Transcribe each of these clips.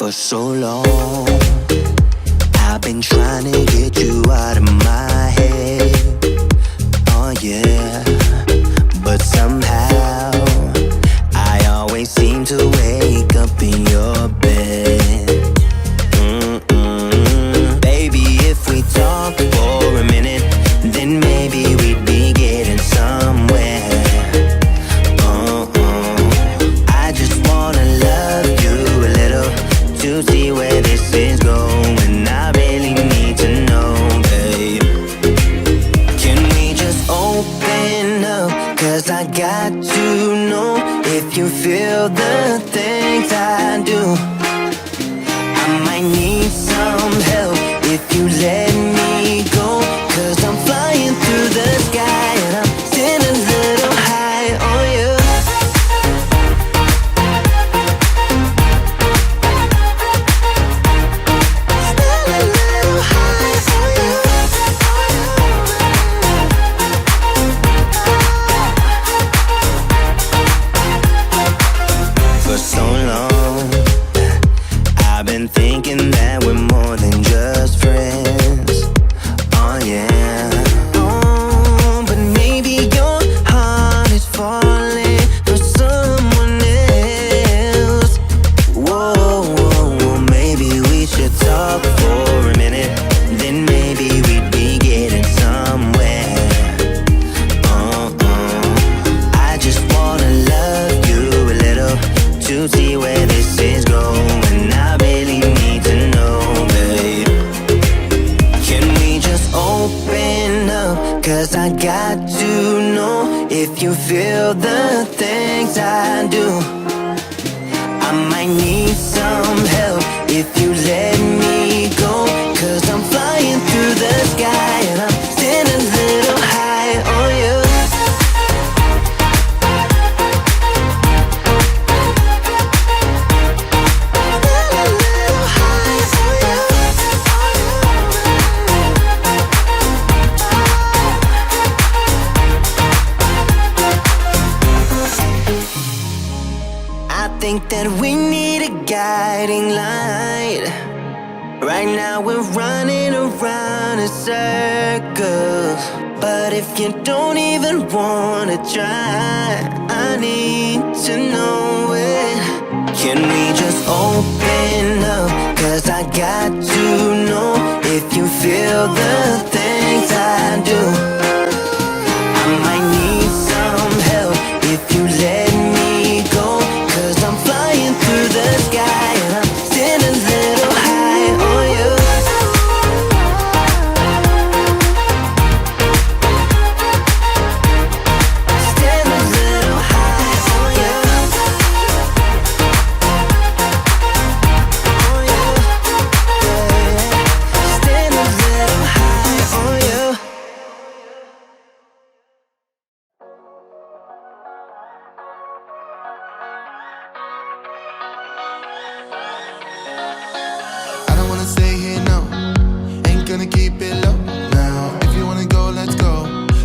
For so long, I've been trying to get you out of my head. Oh yeah, but somehow I always seem to wake up in your bed. Baby, if we talk for a minute, then maybe we'd be getting somewhere. I just wanna love you a little to see where this is going. I really need to know, babe. Can we just open up? 'Cause I got to know if you feel the things I do. I might need some help if you let me go. 'Cause I'm flying through the sky and I'm sitting a little high on you. For so long, I've been thinking that we're more than just friends. Oh yeah. Oh, but maybe your heart is falling for someone else. Whoa, maybe we should talk for a minute, then maybe we'd be getting somewhere. I just wanna love you a little to see where this is going. I really need to know, babe. Can we just open up? 'Cause I got to know if you feel the things I do. I might need some help if you let me go. 'Cause I'm flying through the sky and I'm sitting a little high on you. I think that we need a guiding light. Right now we're running around in circles. But if you don't even wanna try, I need to know it. Can we just open up? 'Cause I got to know if you feel the things I do. I might need some help if you let me go. 'Cause I'm flying through the sky and I'm sitting a little high on you. Stand a little high on you. On you, yeah. Stand a little high on you. I don't wanna stay here, no. Ain't gonna keep it low now. If you wanna go, let's go.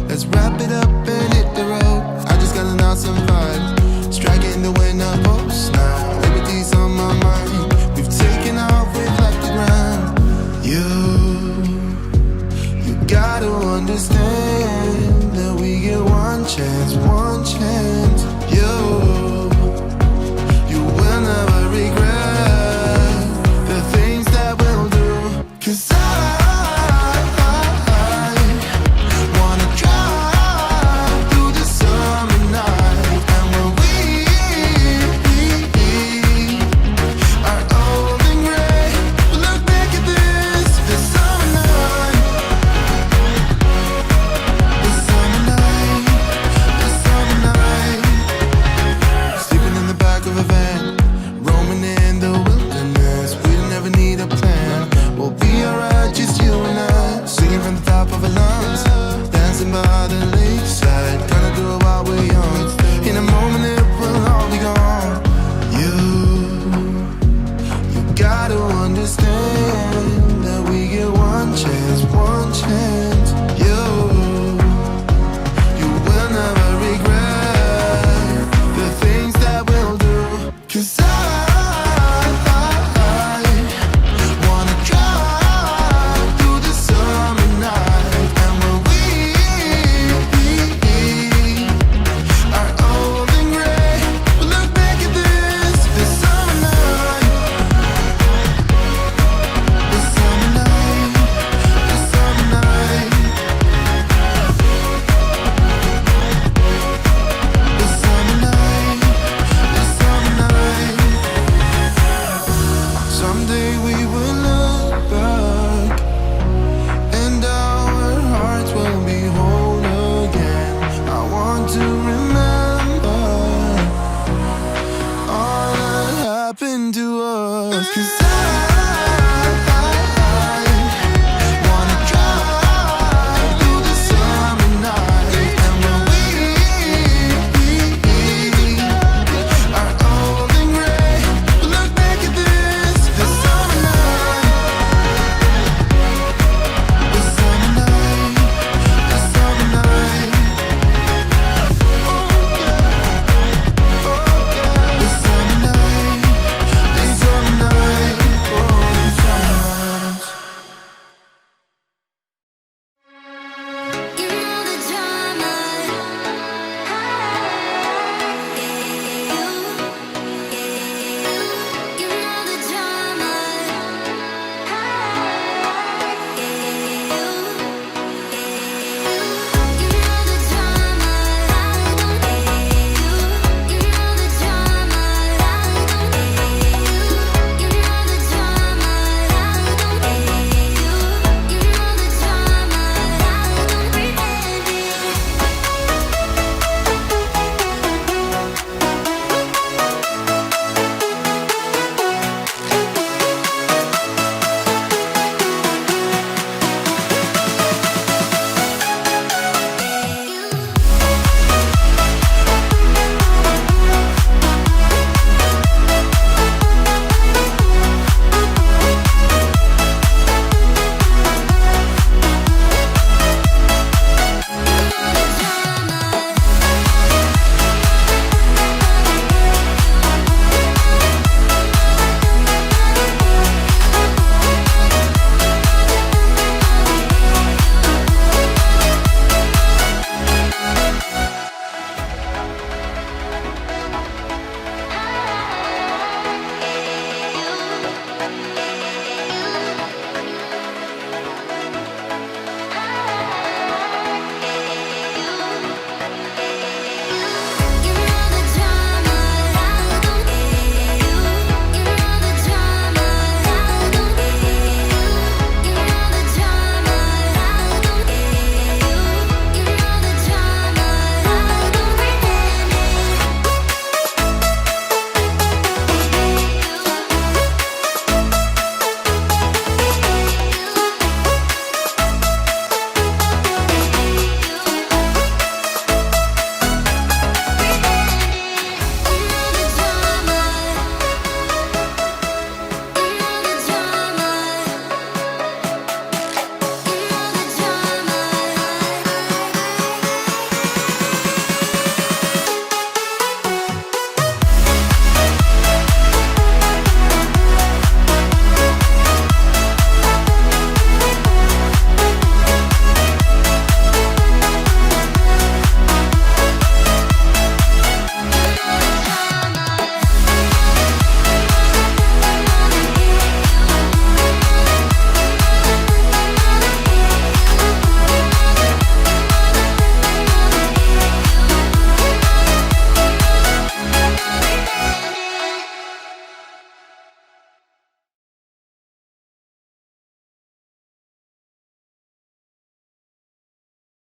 Let's wrap it up and hit the road. I just got an awesome vibe, striking the winner post now. Everything's on my mind. We've taken off, we've left the ground. You gotta understand that we get one chance, one chance. You